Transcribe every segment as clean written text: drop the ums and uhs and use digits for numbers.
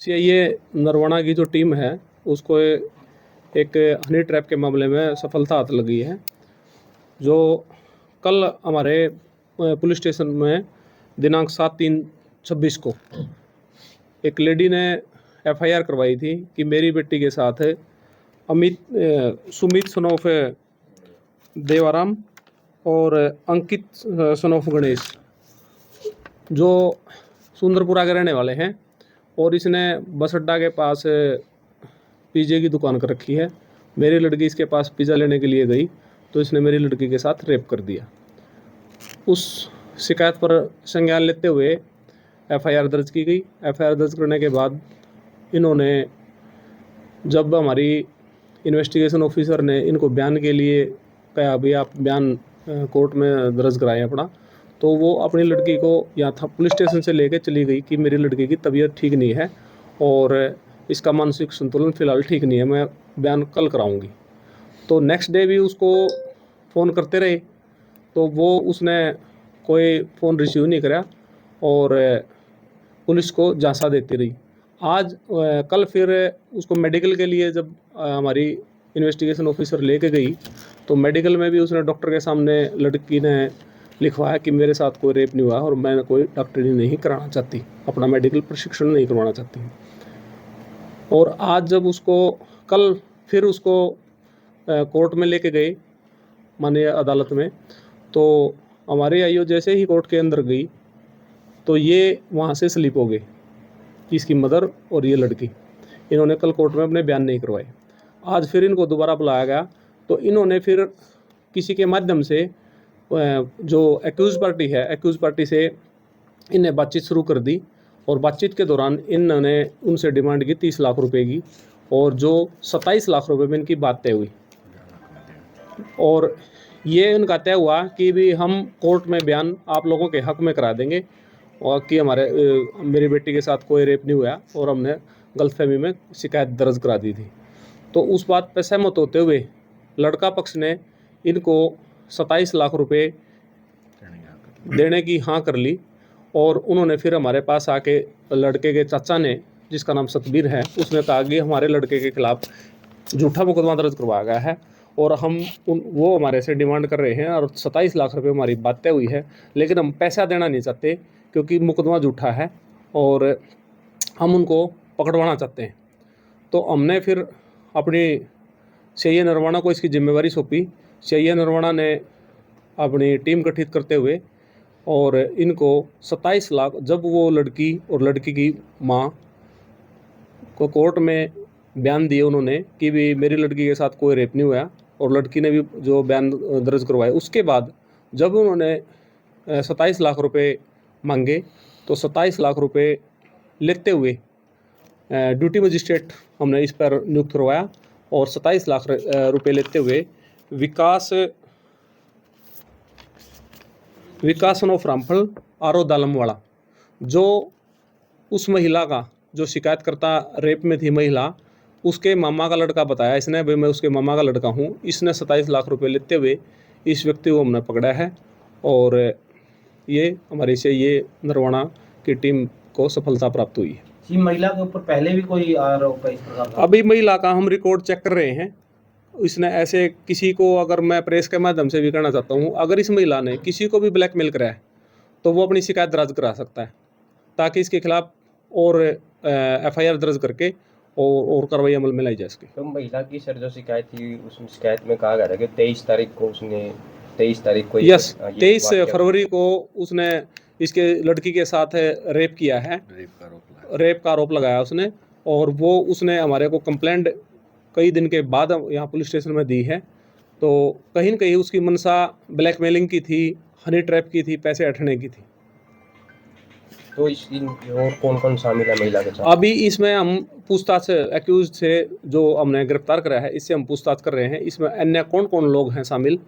ये नरवाना की जो टीम है उसको एक हनी ट्रैप के मामले में सफलता हाथ लगी है। जो कल हमारे पुलिस स्टेशन में दिनांक 7/3/26 को एक लेडी ने एफआईआर करवाई थी कि मेरी बेटी के साथ सुमित सनोफ देवाराम और अंकित सनोफ गणेश जो सुंदरपुरा के रहने वाले हैं और इसने बस अड्डा के पास पिज़्ज़े की दुकान कर रखी है। मेरी लड़की इसके पास पिज़्ज़ा लेने के लिए गई तो इसने मेरी लड़की के साथ रेप कर दिया। उस शिकायत पर संज्ञान लेते हुए एफआईआर दर्ज की गई। एफआईआर दर्ज करने के बाद इन्होंने, जब हमारी इन्वेस्टिगेशन ऑफिसर ने इनको बयान के लिए कहा भाई आप बयान कोर्ट में दर्ज कराएं अपना, तो वो अपनी लड़की को यहाँ था पुलिस स्टेशन से लेके चली गई कि मेरी लड़की की तबीयत ठीक नहीं है और इसका मानसिक संतुलन फ़िलहाल ठीक नहीं है, मैं बयान कल कराऊंगी। तो नेक्स्ट डे भी उसको फ़ोन करते रहे तो वो उसने कोई फ़ोन रिसीव नहीं करा और पुलिस को झांसा देती रही। आज कल फिर उसको मेडिकल के लिए जब हमारी इन्वेस्टिगेशन ऑफिसर लेके गई तो मेडिकल में भी उसने डॉक्टर के सामने लड़की ने लिखवाया कि मेरे साथ कोई रेप नहीं हुआ और मैं कोई डॉक्टरी नहीं कराना चाहती, अपना मेडिकल प्रशिक्षण नहीं करवाना चाहती। और आज जब उसको कल फिर उसको कोर्ट में लेके गए माननीय अदालत में, तो हमारे आईओ जैसे ही कोर्ट के अंदर गई तो ये वहाँ से स्लिप हो गए, इसकी मदर और ये लड़की। इन्होंने कल कोर्ट में अपने बयान नहीं करवाए। आज फिर इनको दोबारा बुलाया गया तो इन्होंने फिर किसी के माध्यम से जो एक्यूज पार्टी है, एक्यूज पार्टी से इन्हें बातचीत शुरू कर दी और बातचीत के दौरान इन्होंने उनसे डिमांड की 30 लाख रुपए की और जो 27 लाख रुपए में इनकी बात तय हुई। और ये इनका तय हुआ कि भी हम कोर्ट में बयान आप लोगों के हक में करा देंगे और कि मेरी बेटी के साथ कोई रेप नहीं हुआ और हमने गलतफहमी में शिकायत दर्ज करा दी थी। तो उस बात पर सहमत होते हुए लड़का पक्ष ने इनको 27 लाख रुपए देने की हाँ कर ली और उन्होंने फिर हमारे पास आके लड़के के चाचा ने, जिसका नाम सतबीर है, उसने कहा कि हमारे लड़के के खिलाफ झूठा मुकदमा दर्ज करवाया गया है और वो हमारे से डिमांड कर रहे हैं और 27 लाख रुपए हमारी बात तय हुई है, लेकिन हम पैसा देना नहीं चाहते क्योंकि मुकदमा झूठा है और हम उनको पकड़वाना चाहते हैं। तो हमने फिर अपनी सीआईए नरवाना को इसकी जिम्मेवारी सौंपी। सीआईए नरवाना ने अपनी टीम गठित करते हुए और इनको 27 लाख, जब वो लड़की और लड़की की माँ को कोर्ट में बयान दिए उन्होंने कि भी मेरी लड़की के साथ कोई रेप नहीं हुआ और लड़की ने भी जो बयान दर्ज करवाया, उसके बाद जब उन्होंने 27 लाख रुपए मांगे तो 27 लाख रुपए लेते हुए ड्यूटी मजिस्ट्रेट हमने इस पर नियुक्त करवाया और 27 लाख रुपए लेते हुए विकास सनोफ रामफल आरो दालमवाड़ा, जो उस महिला का जो शिकायतकर्ता रेप में थी महिला, उसके मामा का लड़का बताया इसने, भाई मैं उसके मामा का लड़का हूँ। इसने 27 लाख रुपए लेते हुए इस व्यक्ति को हमने पकड़ा है और ये हमारी से ये नरवाना की टीम को सफलता प्राप्त हुई है। महिला के ऊपर पहले भी कोई आरोप है इस प्रकार का? अभी महिला का हम रिकॉर्ड चेक कर रहे हैं। इसने ऐसे किसी को, अगर मैं प्रेस के माध्यम से भी कहना चाहता हूँ, अगर इस महिला ने किसी को भी ब्लैकमेल करा है तो वो अपनी शिकायत दर्ज करा सकता है ताकि इसके खिलाफ और एफआईआर दर्ज करके और कार्रवाई अमल में लाई जा सके। तो महिला की सर जो शिकायत थी उस शिकायत में कहा गया था कि 23 तारीख को यस 23 फरवरी को उसने इसके लड़की के साथ रेप किया है, रेप का आरोप लगाया उसने और वो उसने हमारे को कंप्लेंट कई दिन के बाद यहाँ पुलिस स्टेशन में दी है। तो कहीं न कहीं उसकी मंशा ब्लैकमेलिंग की थी, हनी ट्रैप की थी, पैसे अठने की थी। तो और कौन कौन शामिल है महिला के साथ? अभी इसमें हम पूछताछ एक्यूज से जो हमने गिरफ्तार करा है इससे हम पूछताछ कर रहे हैं। इसमें अन्य कौन कौन लोग हैं शामिल,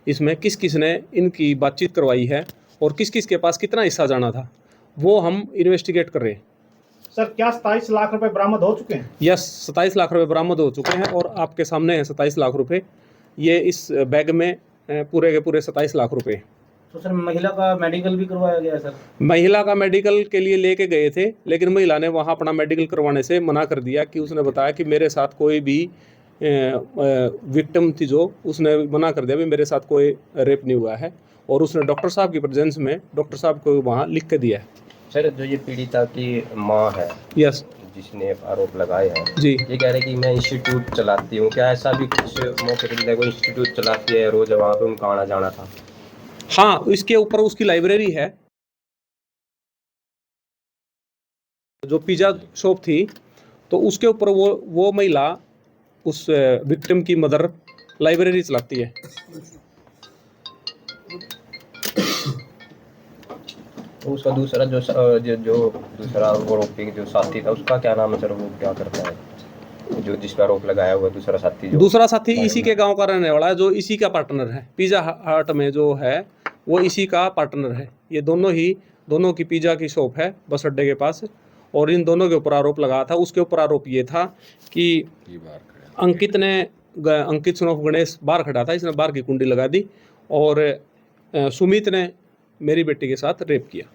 इसमें किस किस ने इनकी बातचीत करवाई है और किस किस के पास कितना हिस्सा जाना था, वो हम इन्वेस्टिगेट कर रहे हैं। सर क्या 27 लाख रुपए बरामद हो चुके हैं? यस 27 लाख रुपए बरामद हो चुके हैं और आपके सामने हैं 27 लाख रुपए। ये इस बैग में पूरे के पूरे 27 लाख रुपए। तो सर महिला का मेडिकल भी करवाया गया है सर? महिला का मेडिकल के लिए लेके गए थे, लेकिन महिला ने वहाँ अपना मेडिकल करवाने से मना कर दिया कि उसने बताया कि मेरे साथ कोई भी विक्टिम थी, जो उसने मना कर दिया भी मेरे साथ कोई रेप नहीं हुआ है, और उसने डॉक्टर साहब की प्रेजेंस में डॉक्टर साहब को वहाँ लिख के दिया है। सर जो ये पीड़िता की माँ है, यस जिसने आरोप लगाए हैं, जी, ये कह रहे कि मैं इंस्टीट्यूट चलाती हूँ, क्या ऐसा भी कुछ मौके पर कोई इंस्टीट्यूट चलाती है, रोज वहाँ पे उनका आना जाना था? हाँ, इसके ऊपर उसकी लाइब्रेरी है। जो पिज्जा शॉप थी, तो उसके ऊपर वो महिला, उस विक्टिम की मदर, लाइब्रेरी चलाती है। तो उसका दूसरा जो दूसरा आरोपी जो साथी था, उसका क्या नाम है सर? वो क्या करता है जो जिस पर आरोप लगाया हुआ दूसरा साथी? दूसरा साथी इसी के गांव का रहने वाला है, जो इसी का पार्टनर है। पिज्जा हट में जो है वो इसी का पार्टनर है। ये दोनों की पिज्जा की शॉप है बस अड्डे के पास, और इन दोनों के ऊपर आरोप लगा था। उसके ऊपर आरोप ये था कि अंकित सन ऑफ गणेश बाहर खड़ा था, इसने बाहर की कुंडी लगा दी, और सुमित ने मेरी बेटी के साथ रेप किया।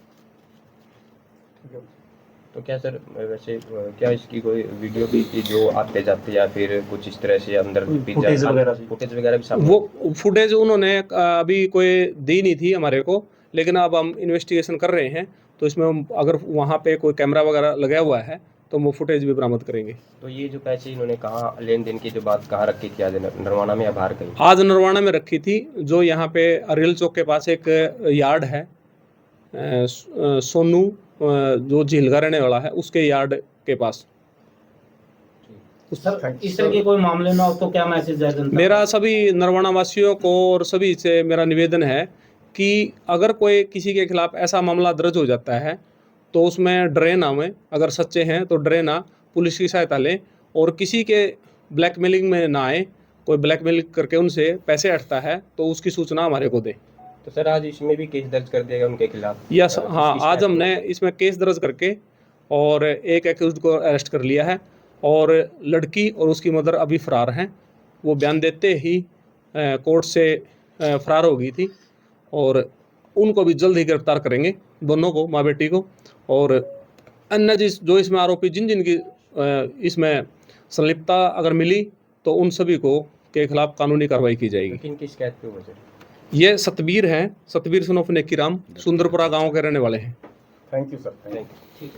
तो क्या सर वैसे क्या इसकी कोई वीडियो भी थी जो आते जाते या फिर कुछ इस तरह से अंदर फुटेज वगैरह भी सामने? वो फुटेज उन्होंने अभी कोई दी नहीं थी हमारे को, लेकिन अब हम इन्वेस्टिगेशन कर रहे हैं, तो इसमें हम अगर वहाँ पे कोई कैमरा वगैरह लगा हुआ है तो वो फुटेज भी बरामद करेंगे। तो ये जो पैसे इन्होंने कहा लेन देन की जो बात कहाँ रखी थी, आज नरवाना में या बाहर कहीं? आज नरवाना में रखी थी, जो यहाँ पे रेल चौक के पास एक यार्ड है, सोनू जो झील का रहने वाला है, उसके यार्ड के पास। सर इस तरह के कोई मामले ना हो तो क्या मैसेज है जनता? मेरा सभी नरवाना वासियों को और सभी से मेरा निवेदन है कि अगर कोई किसी के खिलाफ ऐसा मामला दर्ज हो जाता है तो उसमें डरे ना हुए। अगर सच्चे हैं तो डरे ना, पुलिस की सहायता लें, और किसी के ब्लैकमेलिंग में ना आए। कोई ब्लैकमेलिंग करके उनसे पैसे हटता है तो उसकी सूचना हमारे को दे। तो सर आज इसमें भी केस दर्ज कर दिया गया उनके खिलाफ? यस, हाँ, आज हमने इसमें केस दर्ज करके और एक एक्यूज्ड को अरेस्ट कर लिया है, और लड़की और उसकी मदर अभी फरार हैं। वो बयान देते ही कोर्ट से फरार हो गई थी, और उनको भी जल्द ही गिरफ्तार करेंगे, दोनों को, माँ बेटी को, और अन्य जो इसमें आरोपी जिन की इसमें संलिप्तता अगर मिली तो उन सभी को के खिलाफ कानूनी कार्रवाई की जाएगी। किनकी शिकायत पे हुआ सर? ये सतबीर हैं, सतबीर सन ऑफ नेकीराम, सुंदरपुरा गांव के रहने वाले हैं। Thank you sir. Thank you.